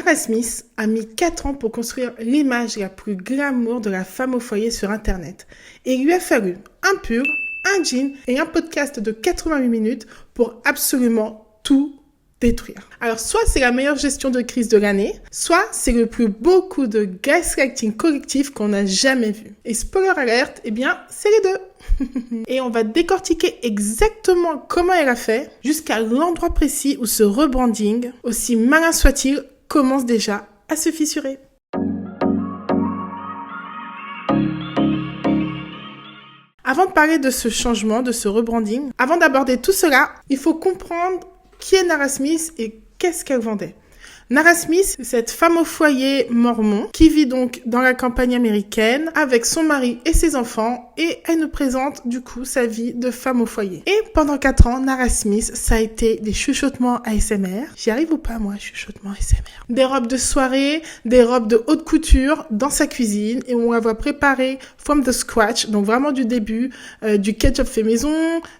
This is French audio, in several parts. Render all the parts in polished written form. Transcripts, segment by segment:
Nara Smith a mis 4 ans pour construire l'image la plus glamour de la femme au foyer sur Internet. Et il lui a fallu un pull, un jean et un podcast de 88 minutes pour absolument tout détruire. Alors, soit c'est la meilleure gestion de crise de l'année, soit c'est le plus beau coup de gaslighting collectif qu'on a jamais vu. Et spoiler alert, eh bien, c'est les deux. Et on va décortiquer exactement comment elle a fait, jusqu'à l'endroit précis où ce rebranding, aussi malin soit-il, commence déjà à se fissurer. Avant de parler de ce changement, de ce rebranding, avant d'aborder tout cela, il faut comprendre qui est Nara Smith et qu'est-ce qu'elle vendait. Nara Smith, c'est cette femme au foyer mormon qui vit donc dans la campagne américaine avec son mari et ses enfants et elle nous présente du coup sa vie de femme au foyer. Et pendant 4 ans, Nara Smith, ça a été des chuchotements ASMR. J'y arrive ou pas moi, chuchotements ASMR? Des robes de soirée, des robes de haute couture dans sa cuisine et on la voit préparer from the scratch, donc vraiment du début, du ketchup fait maison,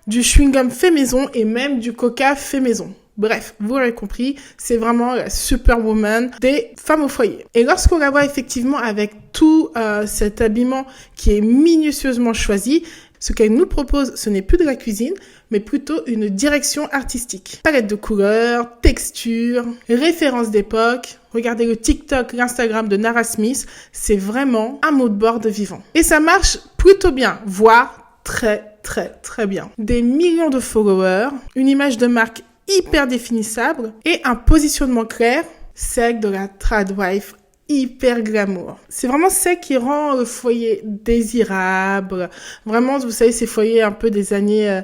du chewing-gum fait maison et même du coca fait maison. Bref, vous l'aurez compris, c'est vraiment la superwoman des femmes au foyer. Et lorsqu'on la voit effectivement avec tout cet habillement qui est minutieusement choisi, ce qu'elle nous propose, ce n'est plus de la cuisine, mais plutôt une direction artistique. Palette de couleurs, textures, références d'époque. Regardez le TikTok, l'Instagram de Nara Smith, c'est vraiment un mood board vivant. Et ça marche plutôt bien, voire très bien. Des millions de followers, une image de marque hyper définissable et un positionnement clair, celle de la tradwife hyper glamour. C'est vraiment celle qui rend le foyer désirable. Vraiment, vous savez, ces foyers un peu des années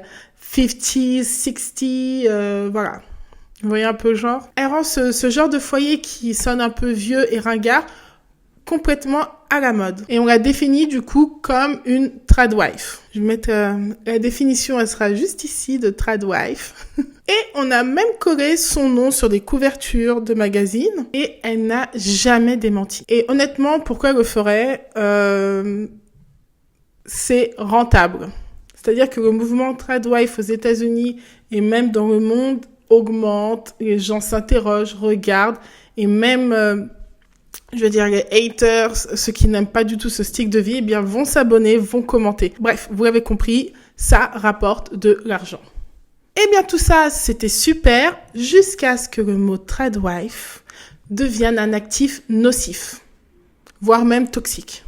50s, 60s, voilà. Vous voyez un peu le genre? Elle rend ce genre de foyer qui sonne un peu vieux et ringard complètement à la mode. Et on la définit du coup comme une tradwife. Je vais mettre la définition, elle sera juste ici de tradwife. Et on a même collé son nom sur des couvertures de magazines et elle n'a jamais démenti. Et honnêtement, pourquoi elle le ferait? C'est rentable. C'est-à-dire que le mouvement tradwife aux États-Unis et même dans le monde augmente, les gens s'interrogent, regardent et même je veux dire, les haters, ceux qui n'aiment pas du tout ce style de vie, eh bien, vont s'abonner, vont commenter. Bref, vous l'avez compris, ça rapporte de l'argent. Eh bien, tout ça, c'était super, jusqu'à ce que le mot tradwife devienne un actif nocif, voire même toxique.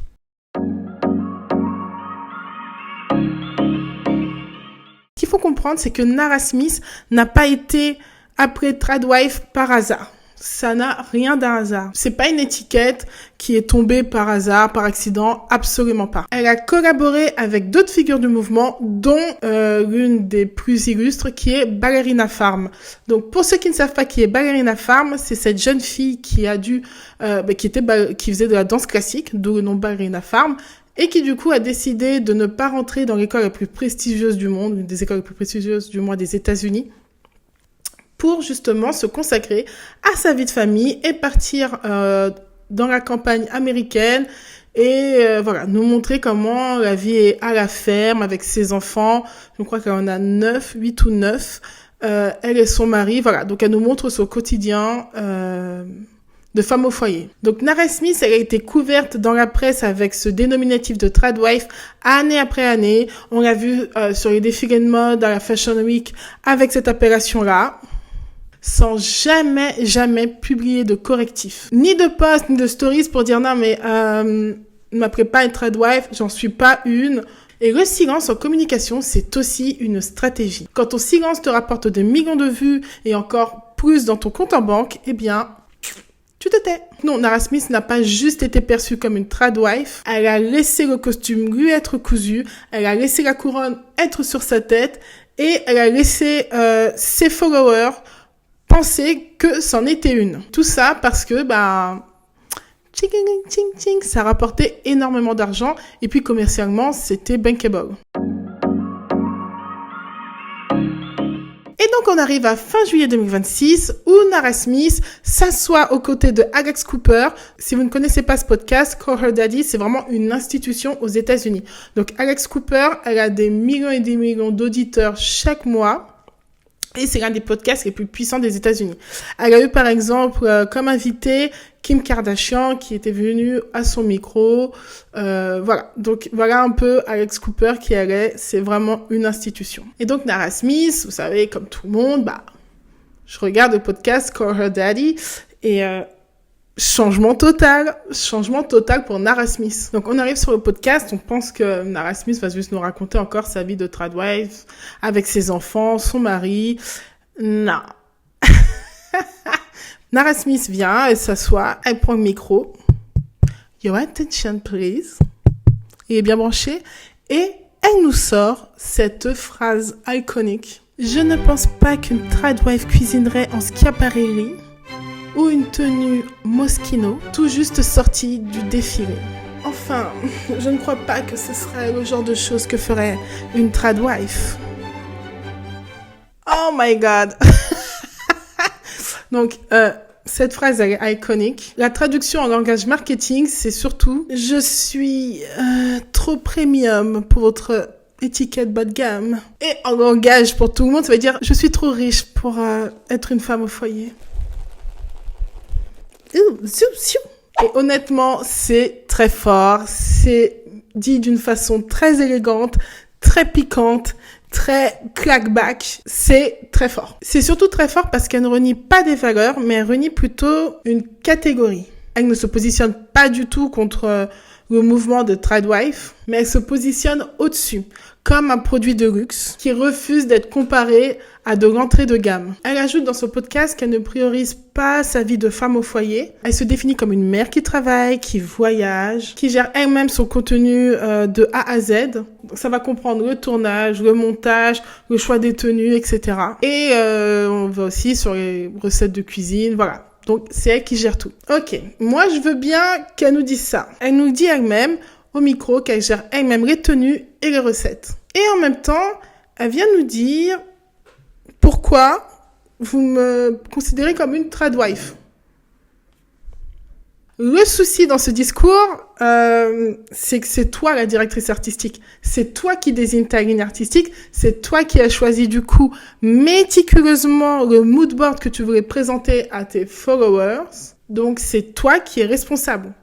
Ce qu'il faut comprendre, c'est que Nara Smith n'a pas été appelée tradwife par hasard. Ça n'a rien d'un hasard. C'est pas une étiquette qui est tombée par hasard, par accident, absolument pas. Elle a collaboré avec d'autres figures du mouvement, dont l'une des plus illustres qui est Ballerina Farm. Donc pour ceux qui ne savent pas qui est Ballerina Farm, c'est cette jeune fille qui a qui faisait de la danse classique, d'où le nom Ballerina Farm, et qui du coup a décidé de ne pas rentrer dans l'école la plus prestigieuse du monde, une des écoles les plus prestigieuses du moins des États-Unis, pour justement se consacrer à sa vie de famille et partir dans la campagne américaine et voilà, nous montrer comment la vie est à la ferme avec ses enfants. Je crois qu'elle en a 8 ou 9. Elle et son mari, voilà. Donc elle nous montre son quotidien de femme au foyer. Donc Nara Smith, elle a été couverte dans la presse avec ce dénominatif de tradwife année après année. On l'a vu sur les défilés de mode à la Fashion Week avec cette appellation-là, sans jamais publier de correctif. Ni de post, ni de stories pour dire non mais ne m'appelez pas une tradwife, j'en suis pas une. Et le silence en communication, c'est aussi une stratégie. Quand ton silence te rapporte des millions de vues et encore plus dans ton compte en banque, eh bien, tu te tais. Non, Nara Smith n'a pas juste été perçue comme une tradwife, elle a laissé le costume lui être cousu, elle a laissé la couronne être sur sa tête et elle a laissé ses followers penser que c'en était une. Tout ça parce que, ça rapportait énormément d'argent et puis commercialement, c'était bankable. Et donc, on arrive à fin juillet 2026 où Nara Smith s'assoit aux côtés de Alex Cooper. Si vous ne connaissez pas ce podcast, Call Her Daddy, c'est vraiment une institution aux États-Unis. Donc, Alex Cooper, elle a des millions et des millions d'auditeurs chaque mois. Et c'est l'un des podcasts les plus puissants des États-Unis. Elle a eu par exemple comme invité Kim Kardashian qui était venue à son micro. Voilà. Donc voilà un peu Alex Cooper qui allait. C'est vraiment une institution. Et donc Nara Smith, vous savez, comme tout le monde, je regarde le podcast Call Her Daddy et changement total pour Nara Smith. Donc on arrive sur le podcast, on pense que Nara Smith va juste nous raconter encore sa vie de tradwife avec ses enfants, son mari. Non. Nara Smith vient, elle s'assoit, elle prend le micro. Your attention please. Il est bien branché et elle nous sort cette phrase iconique. Je ne pense pas qu'une tradwife cuisinerait en Schiaparelli ou une tenue Moschino, tout juste sortie du défilé. Enfin, je ne crois pas que ce serait le genre de choses que ferait une tradwife. Oh my god. Donc, cette phrase elle est iconique. La traduction en langage marketing, c'est surtout « Je suis trop premium pour votre étiquette bas de gamme ». Et en langage pour tout le monde, ça veut dire « Je suis trop riche pour être une femme au foyer ». Et honnêtement, c'est très fort, c'est dit d'une façon très élégante, très piquante, très claqueback, c'est très fort. C'est surtout très fort parce qu'elle ne renie pas des valeurs, mais elle renie plutôt une catégorie. Elle ne se positionne pas du tout contre le mouvement de tradwife, mais elle se positionne au-dessus, comme un produit de luxe qui refuse d'être comparé à de l'entrée de gamme. Elle ajoute dans son podcast qu'elle ne priorise pas sa vie de femme au foyer. Elle se définit comme une mère qui travaille, qui voyage, qui gère elle-même son contenu de A à Z. Donc, ça va comprendre le tournage, le montage, le choix des tenues, etc. Et on va aussi sur les recettes de cuisine, voilà. Donc, c'est elle qui gère tout. Ok, moi je veux bien qu'elle nous dise ça. Elle nous dit elle-même au micro qu'elle gère elle-même les tenues et les recettes. Et en même temps, elle vient nous dire pourquoi vous me considérez comme une tradwife. Le souci dans ce discours, c'est que c'est toi la directrice artistique. C'est toi qui désigne ta ligne artistique. C'est toi qui as choisi du coup méticuleusement le mood board que tu voulais présenter à tes followers. Donc c'est toi qui es responsable.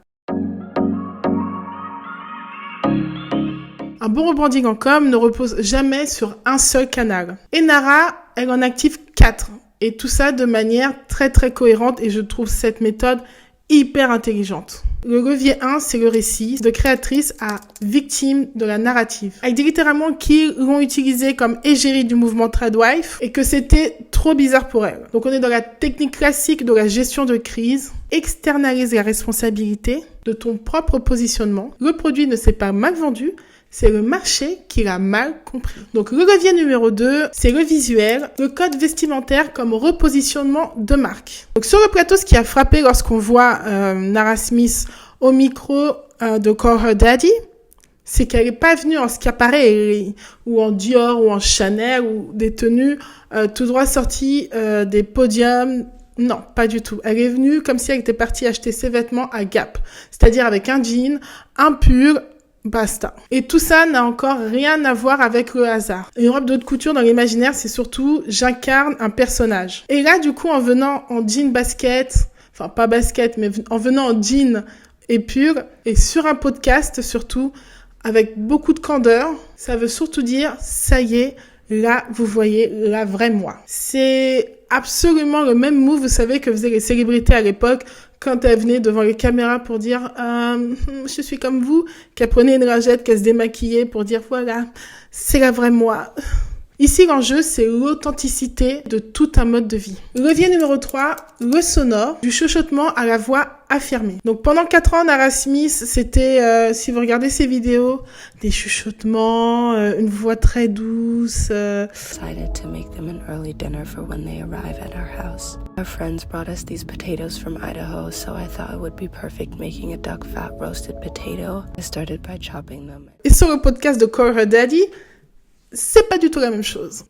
Un bon rebranding en com ne repose jamais sur un seul canal. Et Nara, elle en active 4. Et tout ça de manière très très cohérente et je trouve cette méthode hyper intelligente. Le levier 1, c'est le récit, de créatrice à victime de la narrative. Elle dit littéralement qu'ils l'ont utilisé comme égérie du mouvement tradwife et que c'était trop bizarre pour elle. Donc on est dans la technique classique de la gestion de crise. Externalise la responsabilité de ton propre positionnement. Le produit ne s'est pas mal vendu, c'est le marché qui l'a mal compris. Donc le levier numéro 2, c'est le visuel, le code vestimentaire comme repositionnement de marque. Donc sur le plateau, ce qui a frappé lorsqu'on voit Nara Smith au micro de Call Her Daddy, c'est qu'elle n'est pas venue en Schiaparelli ou en Dior ou en Chanel ou des tenues tout droit sorties des podiums. Non, pas du tout. Elle est venue comme si elle était partie acheter ses vêtements à Gap, c'est-à-dire avec un jean, un pull, basta. Et tout ça n'a encore rien à voir avec le hasard. Une robe de haute couture dans l'imaginaire, c'est surtout j'incarne un personnage. Et là, du coup, en venant en jean basket, enfin pas basket, mais en venant en jean et pull, et sur un podcast surtout, avec beaucoup de candeur, ça veut surtout dire, ça y est, là, vous voyez la vraie moi. C'est absolument le même move, vous savez, que faisaient les célébrités à l'époque, quand elles venaient devant les caméras pour dire je suis comme vous, qu'elles prenaient une lingette, qu'elles se démaquillaient pour dire voilà, c'est la vraie moi. Ici, l'enjeu, c'est l'authenticité de tout un mode de vie. Levier numéro 3, le sonore, du chuchotement à la voix affirmée. Donc, pendant 4 ans, Nara Smith, c'était, si vous regardez ses vidéos, des chuchotements, une voix très douce. Decided to make them an early dinner for when they arrive at our house. Our friends brought us these potatoes from Idaho, so I thought it would be perfect making a duck fat roasted potato. I started by chopping them. Et sur le podcast de Call Her Daddy, c'est pas du tout la même chose.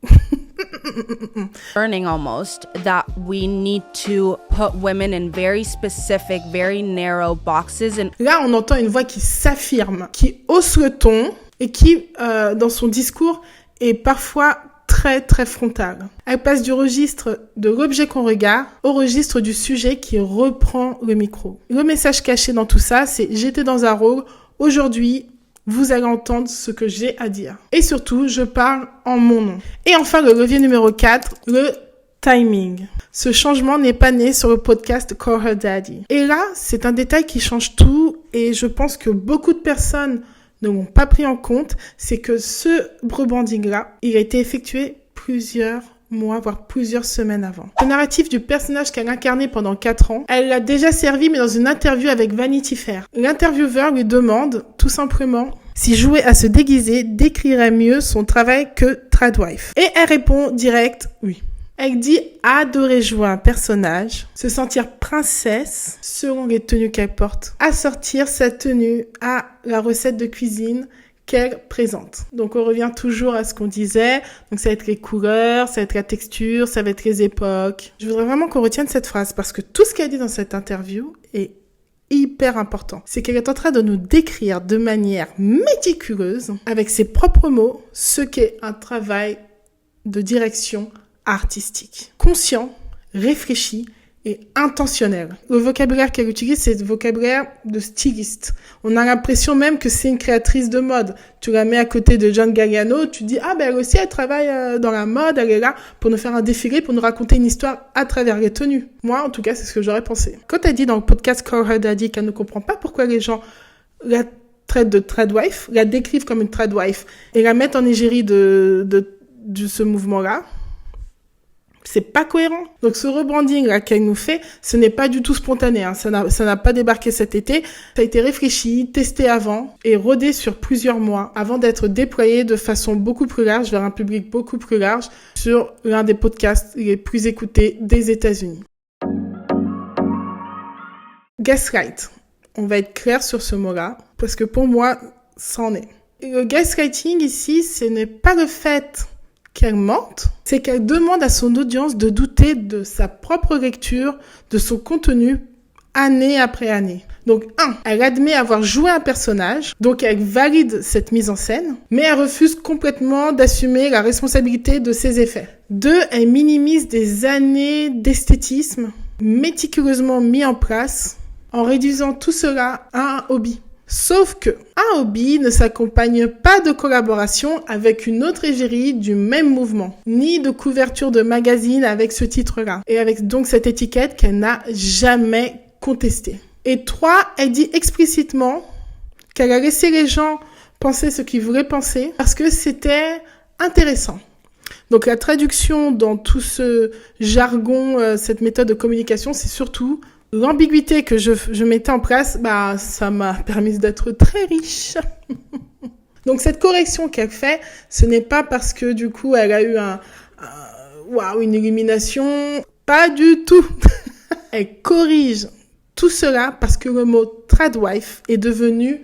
Learning almost that we need to put women in very specific, very narrow boxes. And là, on entend une voix qui s'affirme, qui hausse le ton et qui, dans son discours, est parfois très très frontale. Elle passe du registre de l'objet qu'on regarde au registre du sujet qui reprend le micro. Le message caché dans tout ça, c'est « J'étais dans un rôle, aujourd'hui, vous allez entendre ce que j'ai à dire. » Et surtout, je parle en mon nom. Et enfin, le levier numéro 4, le timing. Ce changement n'est pas né sur le podcast Call Her Daddy. Et là, c'est un détail qui change tout et je pense que beaucoup de personnes ne l'ont pas pris en compte, c'est que ce rebranding-là, il a été effectué plusieurs mois, voire plusieurs semaines avant. Le narratif du personnage qu'elle incarnait pendant 4 ans, elle l'a déjà servi, mais dans une interview avec Vanity Fair. L'intervieweur lui demande, tout simplement, si jouer à se déguiser décrirait mieux son travail que Tradwife. Et elle répond direct, oui. Elle dit adorer jouer un personnage, se sentir princesse selon les tenues qu'elle porte, assortir sa tenue à la recette de cuisine qu'elle présente. Donc on revient toujours à ce qu'on disait, donc ça va être les couleurs, ça va être la texture, ça va être les époques. Je voudrais vraiment qu'on retienne cette phrase parce que tout ce qu'elle dit dans cette interview est hyper important. C'est qu'elle est en train de nous décrire de manière méticuleuse, avec ses propres mots, ce qu'est un travail de direction artistique. Conscient, réfléchi et intentionnel. Le vocabulaire qu'elle utilise, c'est le vocabulaire de styliste. On a l'impression même que c'est une créatrice de mode. Tu la mets à côté de John Galliano, tu dis, ah ben elle aussi, elle travaille dans la mode, elle est là pour nous faire un défilé, pour nous raconter une histoire à travers les tenues. Moi, en tout cas, c'est ce que j'aurais pensé. Quand elle dit dans le podcast Call Her Daddy qu'elle ne comprend pas pourquoi les gens la traitent de tradwife, la décrivent comme une tradwife et la mettent en égérie de ce mouvement-là, c'est pas cohérent. Donc ce rebranding là qu'elle nous fait, ce n'est pas du tout spontané. Ça n'a pas débarqué cet été. Ça a été réfléchi, testé avant et rodé sur plusieurs mois avant d'être déployé de façon beaucoup plus large vers un public beaucoup plus large sur l'un des podcasts les plus écoutés des États-Unis. Gaslight. On va être clair sur ce mot-là parce que pour moi, ça en est. Et le gaslighting ici, ce n'est pas le fait qu'elle mente, c'est qu'elle demande à son audience de douter de sa propre lecture, de son contenu, année après année. Donc, elle admet avoir joué un personnage, donc elle valide cette mise en scène, mais elle refuse complètement d'assumer la responsabilité de ses effets. 2, elle minimise des années d'esthétisme méticuleusement mis en place en réduisant tout cela à un hobby. Sauf que un hobby ne s'accompagne pas de collaboration avec une autre égérie du même mouvement, ni de couverture de magazine avec ce titre-là, et avec donc cette étiquette qu'elle n'a jamais contestée. Et 3, elle dit explicitement qu'elle a laissé les gens penser ce qu'ils voulaient penser parce que c'était intéressant. Donc la traduction dans tout ce jargon, cette méthode de communication, c'est surtout l'ambiguïté que je mettais en place, ça m'a permis d'être très riche. Donc cette correction qu'elle fait, ce n'est pas parce que du coup elle a eu une illumination, pas du tout. Elle corrige tout cela parce que le mot tradwife est devenu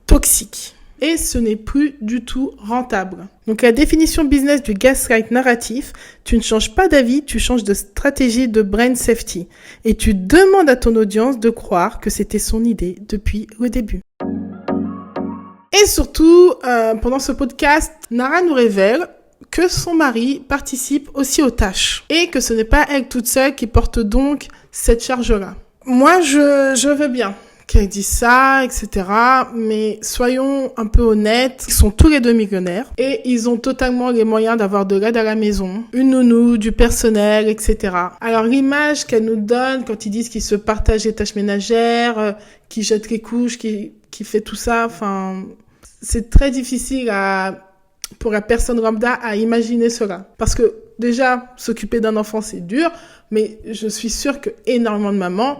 toxique. Et ce n'est plus du tout rentable. Donc la définition business du gaslight narratif, tu ne changes pas d'avis, tu changes de stratégie de brain safety. Et tu demandes à ton audience de croire que c'était son idée depuis le début. Et surtout, pendant ce podcast, Nara nous révèle que son mari participe aussi aux tâches. Et que ce n'est pas elle toute seule qui porte donc cette charge-là. Moi, je veux bien qu'elle dit ça, etc. Mais soyons un peu honnêtes, ils sont tous les 2 millionnaires et ils ont totalement les moyens d'avoir de l'aide à la maison, une nounou, du personnel, etc. Alors l'image qu'elle nous donne quand ils disent qu'ils se partagent les tâches ménagères, qu'ils jettent les couches, qu'ils fait tout ça, c'est très difficile pour la personne lambda à imaginer cela. Parce que déjà, s'occuper d'un enfant, c'est dur, mais je suis sûre que énormément de mamans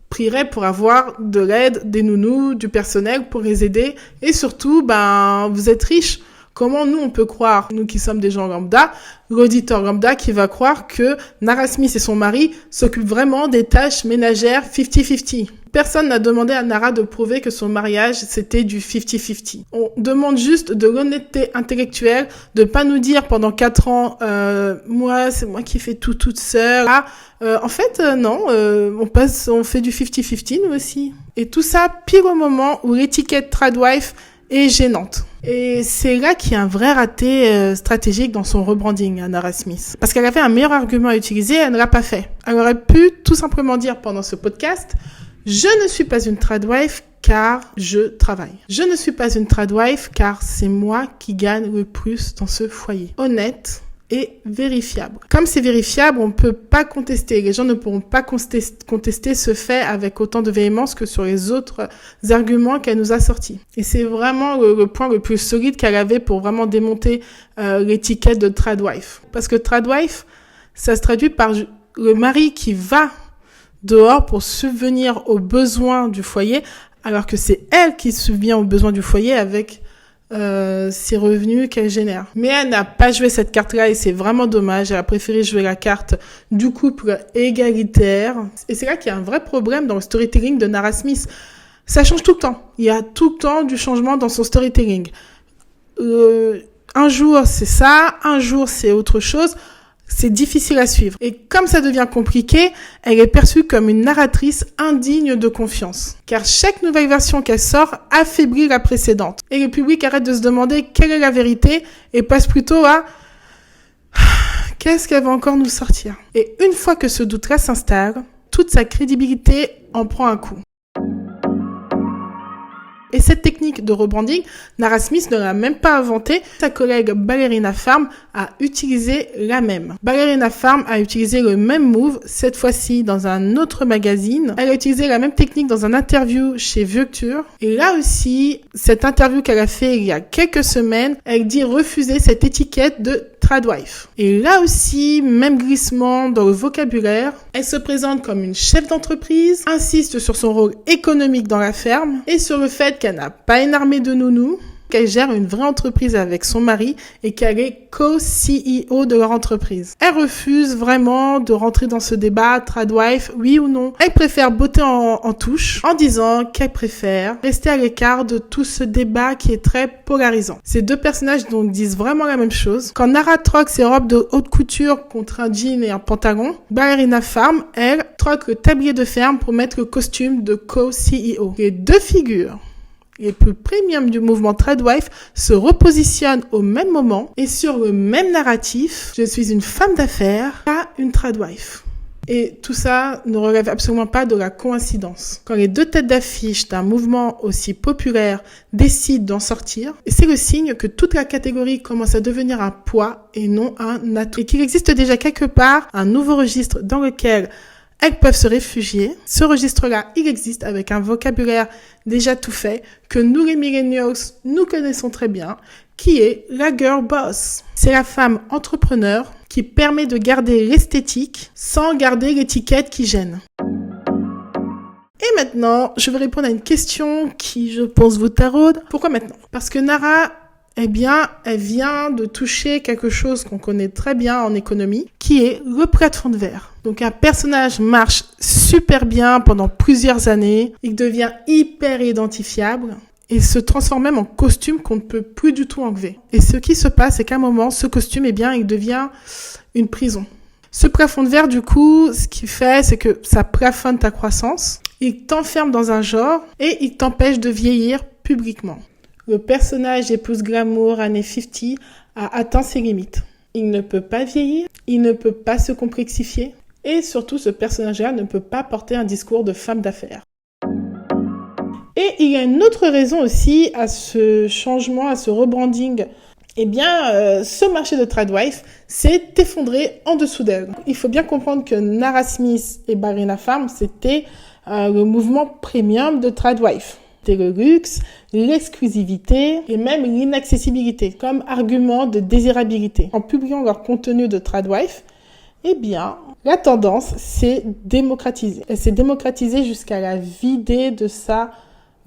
prierait pour avoir de l'aide, des nounous, du personnel pour les aider. Et surtout, vous êtes riches. Comment nous, on peut croire, nous qui sommes des gens lambda, l'auditeur lambda qui va croire que Nara Smith et son mari s'occupent vraiment des tâches ménagères 50-50. Personne n'a demandé à Nara de prouver que son mariage, c'était du 50-50. On demande juste de l'honnêteté intellectuelle, de pas nous dire pendant 4 ans, c'est moi qui fais tout toute seule. Non, on fait du 50-50 nous aussi. Et tout ça pile au moment où l'étiquette tradwife est gênante. Et c'est là qu'il y a un vrai raté stratégique dans son rebranding, Nara Smith. Parce qu'elle avait un meilleur argument à utiliser, elle ne l'a pas fait. Elle aurait pu tout simplement dire pendant ce podcast, je ne suis pas une tradwife car je travaille. Je ne suis pas une tradwife car c'est moi qui gagne le plus dans ce foyer. Honnête et vérifiable. Comme c'est vérifiable, on ne peut pas contester. Les gens ne pourront pas contester ce fait avec autant de véhémence que sur les autres arguments qu'elle nous a sortis. Et c'est vraiment le point le plus solide qu'elle avait pour vraiment démonter l'étiquette de tradwife. Parce que tradwife, ça se traduit par le mari qui va dehors pour subvenir aux besoins du foyer, alors que c'est elle qui subvient aux besoins du foyer avec ses revenus qu'elle génère. Mais elle n'a pas joué cette carte-là et c'est vraiment dommage. Elle a préféré jouer la carte du couple égalitaire. Et c'est là qu'il y a un vrai problème dans le storytelling de Nara Smith. Ça change tout le temps. Il y a tout le temps du changement dans son storytelling. Un jour, c'est ça. Un jour, c'est autre chose. C'est difficile à suivre. Et comme ça devient compliqué, elle est perçue comme une narratrice indigne de confiance. Car chaque nouvelle version qu'elle sort affaiblit la précédente. Et le public arrête de se demander quelle est la vérité et passe plutôt à qu'est-ce qu'elle va encore nous sortir. Et une fois que ce doute-là s'installe, toute sa crédibilité en prend un coup. Et cette technique de rebranding, Nara Smith ne l'a même pas inventée. Sa collègue Ballerina Farm a utilisé la même. Ballerina Farm a utilisé le même move, cette fois-ci dans un autre magazine. Elle a utilisé la même technique dans un interview chez Vucture. Et là aussi, cette interview qu'elle a fait il y a quelques semaines, elle dit refuser cette étiquette de tradwife. Et là aussi, même glissement dans le vocabulaire. Elle se présente comme une chef d'entreprise, insiste sur son rôle économique dans la ferme et sur le fait qu'elle n'a pas une armée de nounous, qu'elle gère une vraie entreprise avec son mari et qu'elle est co-CEO de leur entreprise. Elle refuse vraiment de rentrer dans ce débat tradwife, oui ou non. Elle préfère botter en touche en disant qu'elle préfère rester à l'écart de tout ce débat qui est très polarisant. Ces deux personnages donc disent vraiment la même chose. Quand Nara troque ses robes de haute couture contre un jean et un pantalon, Ballerina Farm, elle, troque le tablier de ferme pour mettre le costume de co-CEO. Les deux figures les plus premium du mouvement tradwife se repositionnent au même moment et sur le même narratif. Je suis une femme d'affaires, pas une tradwife. Et tout ça ne relève absolument pas de la coïncidence. Quand les deux têtes d'affiche d'un mouvement aussi populaire décident d'en sortir, c'est le signe que toute la catégorie commence à devenir un poids et non un atout. Et qu'il existe déjà quelque part un nouveau registre dans lequel elles peuvent se réfugier. Ce registre-là, il existe avec un vocabulaire déjà tout fait, que nous les millennials, nous connaissons très bien, qui est la girl boss. C'est la femme entrepreneur qui permet de garder l'esthétique sans garder l'étiquette qui gêne. Et maintenant, je vais répondre à une question qui, je pense, vous taraude. Pourquoi maintenant ? Parce que Nara, elle vient de toucher quelque chose qu'on connaît très bien en économie, qui est le plafond de verre. Donc un personnage marche super bien pendant plusieurs années, il devient hyper identifiable et se transforme même en costume qu'on ne peut plus du tout enlever. Et ce qui se passe, c'est qu'à un moment, ce costume, il devient une prison. Ce plafond de verre, du coup, ce qu'il fait, c'est que ça plafonne ta croissance, il t'enferme dans un genre et il t'empêche de vieillir publiquement. Le personnage épouse glamour années 50 a atteint ses limites. Il ne peut pas vieillir, il ne peut pas se complexifier et surtout ce personnage-là ne peut pas porter un discours de femme d'affaires. Et il y a une autre raison aussi à ce changement, à ce rebranding. Ce marché de tradwife s'est effondré en dessous d'elle. Il faut bien comprendre que Nara Smith et Ballerina Farm, c'était le mouvement premium de tradwife. C'était le luxe, l'exclusivité et même l'inaccessibilité comme argument de désirabilité. En publiant leur contenu de tradwife, la tendance s'est démocratisée. Elle s'est démocratisée jusqu'à la vider de sa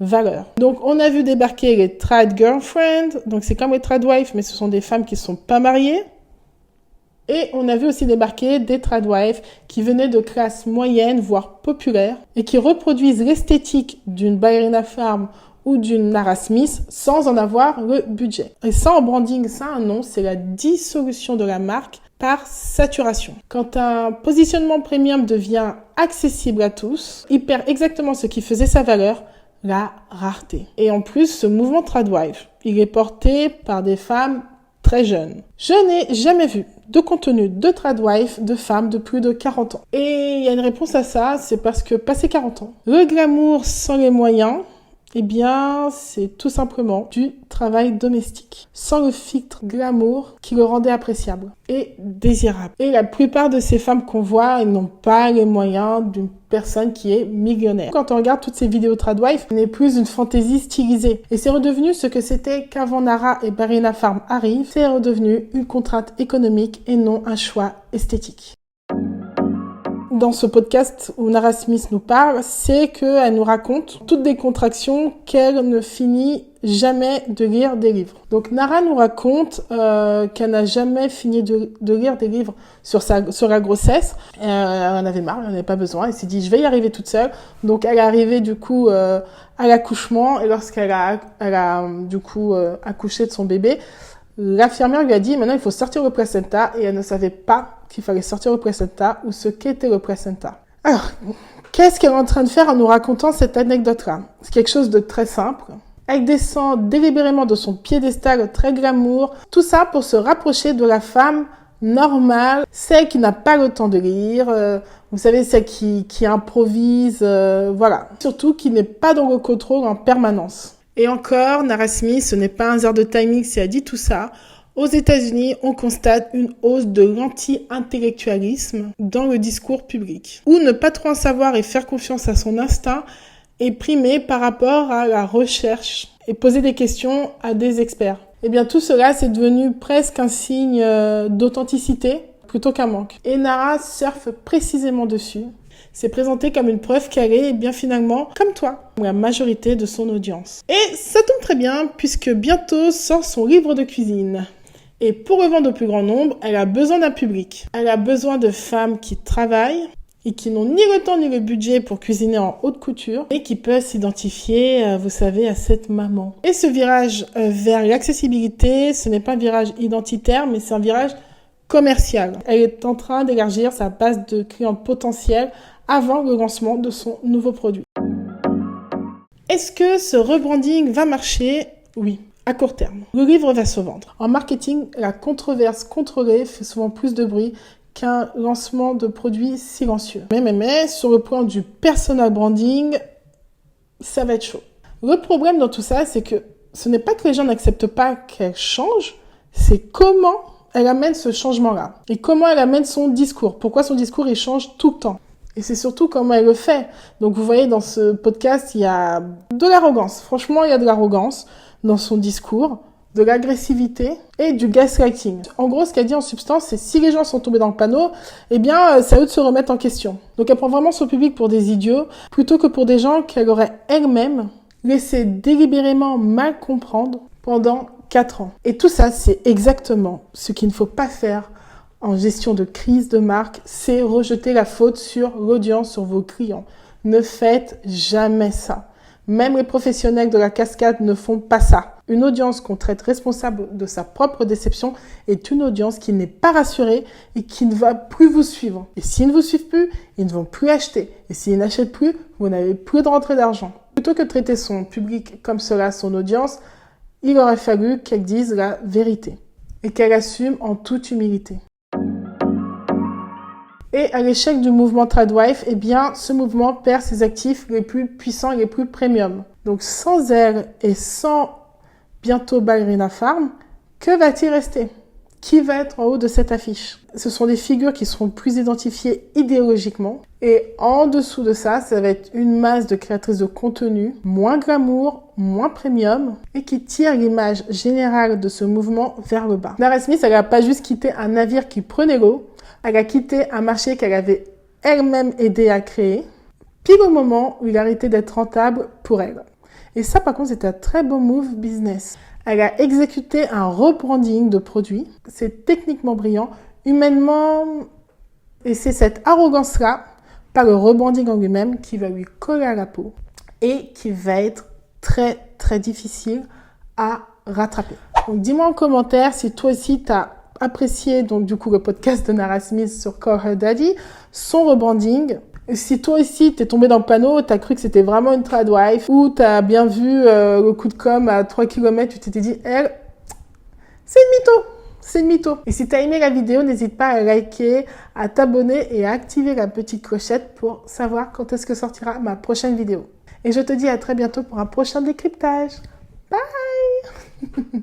valeur. Donc, on a vu débarquer les trad girlfriends. Donc, c'est comme les tradwives, mais ce sont des femmes qui ne sont pas mariées. Et on a vu aussi débarquer des tradwives qui venaient de classes moyennes, voire populaires, et qui reproduisent l'esthétique d'une Ballerina Farm ou d'une Nara Smith sans en avoir le budget. Et ça, en branding, ça a un nom, c'est la dissolution de la marque par saturation. Quand un positionnement premium devient accessible à tous, il perd exactement ce qui faisait sa valeur, la rareté. Et en plus, ce mouvement tradwife, il est porté par des femmes très jeunes. Je n'ai jamais vu de contenu de tradwife de femmes de plus de 40 ans. Et il y a une réponse à ça, c'est parce que passé 40 ans, le glamour sans les moyens, eh bien, c'est tout simplement du travail domestique, sans le filtre glamour qui le rendait appréciable et désirable. Et la plupart de ces femmes qu'on voit, elles n'ont pas les moyens d'une personne qui est millionnaire. Quand on regarde toutes ces vidéos tradwife, ce n'est plus une fantaisie stylisée. Et c'est redevenu ce que c'était qu'avant Nara et Barina Farm arrivent, c'est redevenu une contrainte économique et non un choix esthétique. Dans ce podcast où Nara Smith nous parle, c'est qu'elle nous raconte toutes des contractions qu'elle ne finit jamais de lire des livres. Donc Nara nous raconte qu'elle n'a jamais fini de lire des livres sur la grossesse. Elle en avait marre, elle n'en avait pas besoin. Elle s'est dit, je vais y arriver toute seule. Donc elle est arrivée du coup à l'accouchement et lorsqu'elle a accouché de son bébé, l'infirmière lui a dit, maintenant il faut sortir le placenta et elle ne savait pas qu'il fallait sortir le placenta ou ce qu'était le placenta. Alors, qu'est-ce qu'elle est en train de faire en nous racontant cette anecdote-là? C'est quelque chose de très simple. Elle descend délibérément de son piédestal très glamour, tout ça pour se rapprocher de la femme normale, celle qui n'a pas le temps de lire, vous savez, celle qui improvise, voilà. Surtout qui n'est pas dans le contrôle en permanence. Et encore, Nara Smith, ce n'est pas un hasard de timing si elle dit tout ça. Aux États-Unis, on constate une hausse de l'anti-intellectualisme dans le discours public, où ne pas trop en savoir et faire confiance à son instinct est primé par rapport à la recherche et poser des questions à des experts. Eh bien, tout cela, c'est devenu presque un signe d'authenticité plutôt qu'un manque. Et Nara surfe précisément dessus. C'est présenté comme une preuve qu'elle est, bien finalement, comme toi, la majorité de son audience. Et ça tombe très bien, puisque bientôt sort son livre de cuisine. Et pour le vendre au plus grand nombre, elle a besoin d'un public. Elle a besoin de femmes qui travaillent et qui n'ont ni le temps ni le budget pour cuisiner en haute couture et qui peuvent s'identifier, vous savez, à cette maman. Et ce virage vers l'accessibilité, ce n'est pas un virage identitaire, mais c'est un virage commercial. Elle est en train d'élargir sa base de clients potentiels avant le lancement de son nouveau produit. Est-ce que ce rebranding va marcher? Oui, à court terme. Le livre va se vendre. En marketing, la controverse contrôlée fait souvent plus de bruit qu'un lancement de produit silencieux. Mais, sur le plan du personal branding, ça va être chaud. Le problème dans tout ça, c'est que ce n'est pas que les gens n'acceptent pas qu'elle change, c'est comment elle amène ce changement-là. Et comment elle amène son discours. Pourquoi son discours, il change tout le temps. Et c'est surtout comment elle le fait. Donc vous voyez, dans ce podcast, il y a de l'arrogance. Franchement, il y a de l'arrogance dans son discours, de l'agressivité et du gaslighting. En gros, ce qu'elle dit en substance, c'est si les gens sont tombés dans le panneau, eh bien, c'est à eux de se remettre en question. Donc elle prend vraiment son public pour des idiots, plutôt que pour des gens qu'elle aurait elle-même laissé délibérément mal comprendre pendant 4 ans. Et tout ça, c'est exactement ce qu'il ne faut pas faire en gestion de crise de marque, c'est rejeter la faute sur l'audience, sur vos clients. Ne faites jamais ça. Même les professionnels de la cascade ne font pas ça. Une audience qu'on traite responsable de sa propre déception est une audience qui n'est pas rassurée et qui ne va plus vous suivre. Et s'ils ne vous suivent plus, ils ne vont plus acheter. Et s'ils n'achètent plus, vous n'avez plus de rentrée d'argent. Plutôt que de traiter son public comme cela, son audience, il aurait fallu qu'elle dise la vérité et qu'elle assume en toute humilité. Et à l'échec du mouvement Tradwife, eh bien, ce mouvement perd ses actifs les plus puissants et les plus premium. Donc, sans elle et sans bientôt Ballerina Farm, que va-t-il rester? Qui va être en haut de cette affiche? Ce sont des figures qui seront plus identifiées idéologiquement. Et en dessous de ça, ça va être une masse de créatrices de contenu moins glamour, moins premium et qui tire l'image générale de ce mouvement vers le bas. Nara Smith, elle n'a pas juste quitté un navire qui prenait l'eau, elle a quitté un marché qu'elle avait elle-même aidé à créer, pile au moment où il a arrêté d'être rentable pour elle. Et ça, par contre, c'est un très beau move business. Elle a exécuté un rebranding de produits. C'est techniquement brillant, humainement, et c'est cette arrogance-là, pas le rebranding en lui-même, qui va lui coller à la peau et qui va être très, très difficile à rattraper. Donc, dis-moi en commentaire si toi aussi, tu as apprécié donc du coup le podcast de Nara Smith sur Call Her Daddy, son rebranding. Si toi aussi t'es tombé dans le panneau, t'as cru que c'était vraiment une tradwife, ou t'as bien vu le coup de com' à 3 km, tu t'es dit, elle, c'est une mytho. C'est une mytho. Et si t'as aimé la vidéo, n'hésite pas à liker, à t'abonner et à activer la petite clochette pour savoir quand est-ce que sortira ma prochaine vidéo. Et je te dis à très bientôt pour un prochain décryptage. Bye.